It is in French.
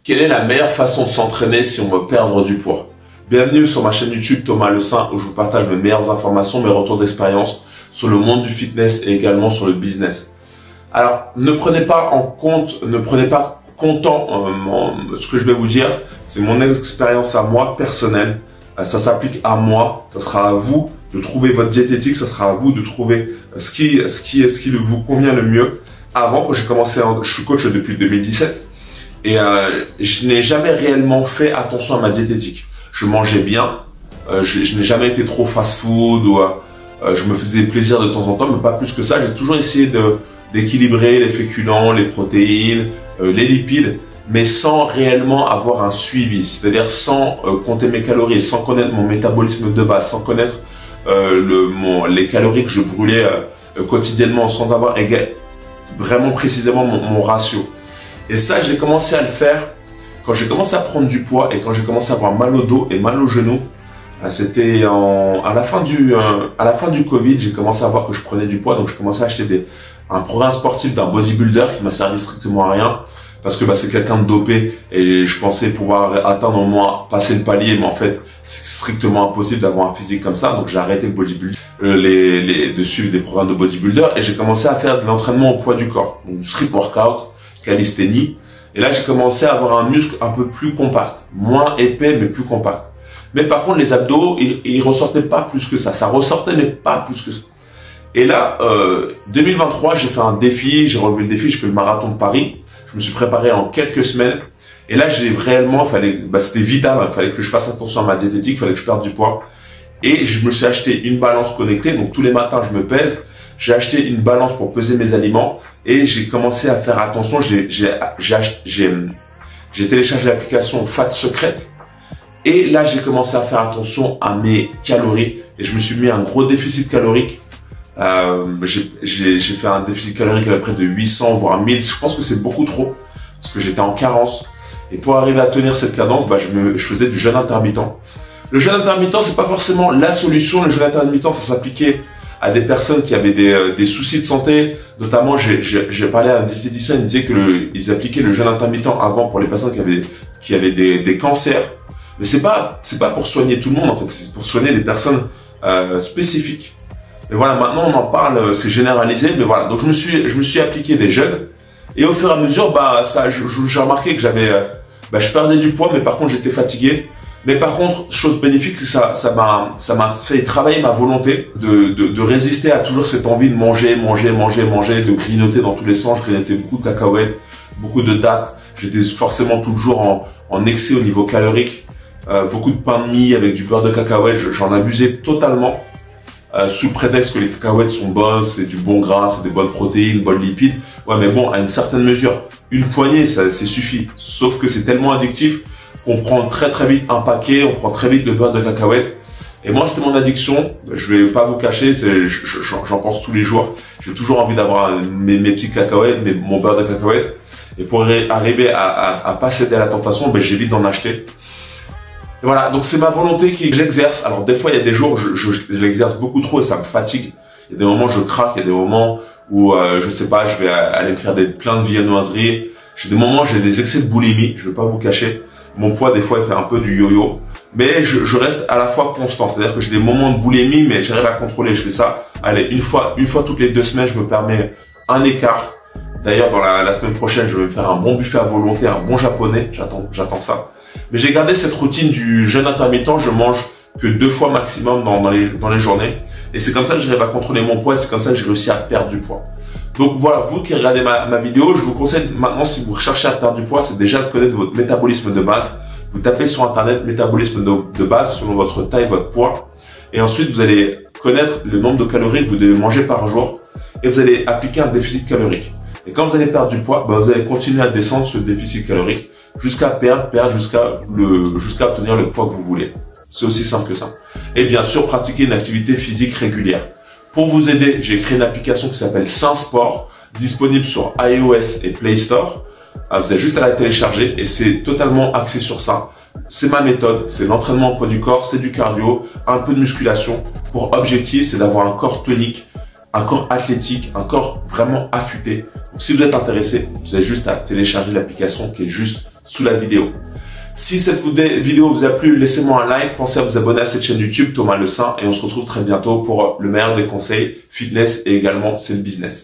Quelle est la meilleure façon de s'entraîner si on veut perdre du poids? Bienvenue sur ma chaîne YouTube Thomas Le Saint où je vous partage mes meilleures informations, mes retours d'expérience sur le monde du fitness et également sur le business. Alors, ne prenez pas comptant ce que je vais vous dire. C'est mon expérience à moi personnelle. Ça s'applique à moi. Ça sera à vous de trouver votre diététique. Ça sera à vous de trouver ce qui vous convient le mieux. Avant, quand j'ai commencé, je suis coach depuis 2017. Et je n'ai jamais réellement fait attention à ma diététique. Je mangeais bien, je n'ai jamais été trop fast-food ou je me faisais plaisir de temps en temps, mais pas plus que ça. J'ai toujours essayé d'équilibrer les féculents, les protéines, les lipides, mais sans réellement avoir un suivi. C'est-à-dire sans compter mes calories, sans connaître mon métabolisme de base, sans connaître les calories que je brûlais quotidiennement, sans avoir vraiment précisément mon ratio. Et ça, j'ai commencé à le faire quand j'ai commencé à prendre du poids et quand j'ai commencé à avoir mal au dos et mal au genou. C'était à la fin du Covid, j'ai commencé à voir que je prenais du poids, donc j'ai commencé à acheter un programme sportif d'un bodybuilder qui m'a servi strictement à rien parce que c'est quelqu'un de dopé et je pensais pouvoir atteindre au moins passer le palier, mais en fait c'est strictement impossible d'avoir un physique comme ça, donc j'ai arrêté le bodybuilding, de suivre des programmes de bodybuilder et j'ai commencé à faire de l'entraînement au poids du corps, donc street workout, calisthénie. Et là, j'ai commencé à avoir un muscle un peu plus compact, moins épais, mais plus compact. Mais par contre, les abdos, ils ressortaient pas plus que ça. Ça ressortait, mais pas plus que ça. Et là, 2023, j'ai fait un défi, j'ai relevé le défi, j'ai fait le marathon de Paris. Je me suis préparé en quelques semaines. Et là, j'ai réellement, c'était vital, il fallait que je fasse attention à ma diététique, il fallait que je perde du poids. Et je me suis acheté une balance connectée, donc tous les matins, je me pèse. J'ai acheté une balance pour peser mes aliments et j'ai commencé à faire attention. J'ai téléchargé l'application Fat Secret et là j'ai commencé à faire attention à mes calories et je me suis mis un gros déficit calorique. J'ai fait un déficit calorique à peu près de 800 voire 1000. Je pense que c'est beaucoup trop parce que j'étais en carence et pour arriver à tenir cette cadence, je faisais du jeûne intermittent. Le jeûne intermittent, c'est pas forcément la solution. Le jeûne intermittent, ça s'appliquait à des personnes qui avaient des soucis de santé. Notamment, j'ai parlé à un diététicien, il disait ils appliquaient le jeûne intermittent avant pour les personnes qui avaient des cancers. Mais c'est pas pour soigner tout le monde, en fait. C'est pour soigner des personnes spécifiques. Et voilà, maintenant on en parle, c'est généralisé. Mais voilà, donc je me suis appliqué des jeûnes. Et au fur et à mesure, j'ai remarqué que je perdais du poids, mais par contre j'étais fatigué. Mais par contre, chose bénéfique, c'est ça m'a fait travailler ma volonté de résister à toujours cette envie de manger, de grignoter dans tous les sens. Je grignotais beaucoup de cacahuètes, beaucoup de dattes. J'étais forcément toujours en excès au niveau calorique. Beaucoup de pain de mie avec du beurre de cacahuète, j'en abusais totalement. Sous prétexte que les cacahuètes sont bonnes, c'est du bon gras, c'est des bonnes protéines, bonnes lipides. Ouais, mais bon, à une certaine mesure. Une poignée, ça suffit. Sauf que c'est tellement addictif qu'on prend très très vite un paquet, on prend très vite le beurre de cacahuète. Et moi, c'était mon addiction. Je vais pas vous cacher, j'en pense tous les jours. J'ai toujours envie d'avoir mes petits cacahuètes, mon beurre de cacahuète. Et pour arriver à pas céder à la tentation, j'évite d'en acheter. Et voilà, donc c'est ma volonté que j'exerce. Alors des fois, il y a des jours, je l'exerce beaucoup trop et ça me fatigue. Il y a des moments où je craque, il y a des moments où, je sais pas, je vais aller me faire plein de viennoiseries. J'ai des moments où j'ai des excès de boulimie, je vais pas vous cacher. Mon poids, des fois, il fait un peu du yo-yo. Mais je reste à la fois constant. C'est-à-dire que j'ai des moments de boulimie, mais j'arrive à contrôler. Je fais ça. Allez, une fois toutes les 2 semaines, je me permets un écart. D'ailleurs, dans la semaine prochaine, je vais me faire un bon buffet à volonté, un bon japonais. J'attends ça. Mais j'ai gardé cette routine du jeûne intermittent. Je mange que 2 fois maximum dans les journées. Et c'est comme ça que j'arrive à contrôler mon poids. C'est comme ça que j'ai réussi à perdre du poids. Donc voilà, vous qui regardez ma vidéo, je vous conseille maintenant, si vous recherchez à perdre du poids, c'est déjà de connaître votre métabolisme de base. Vous tapez sur internet métabolisme de base selon votre taille, votre poids. Et ensuite, vous allez connaître le nombre de calories que vous devez manger par jour. Et vous allez appliquer un déficit calorique. Et quand vous allez perdre du poids, vous allez continuer à descendre ce déficit calorique jusqu'à perdre jusqu'à obtenir le poids que vous voulez. C'est aussi simple que ça. Et bien sûr, pratiquer une activité physique régulière. Pour vous aider, j'ai créé une application qui s'appelle Saint Sport, disponible sur iOS et Play Store. Vous avez juste à la télécharger et c'est totalement axé sur ça. C'est ma méthode, c'est l'entraînement au poids du corps, c'est du cardio, un peu de musculation. Pour objectif, c'est d'avoir un corps tonique, un corps athlétique, un corps vraiment affûté. Donc si vous êtes intéressé, vous avez juste à télécharger l'application qui est juste sous la vidéo. Si cette vidéo vous a plu, laissez-moi un like, pensez à vous abonner à cette chaîne YouTube Thomas Le Saint et on se retrouve très bientôt pour le meilleur des conseils fitness et également c'est le business.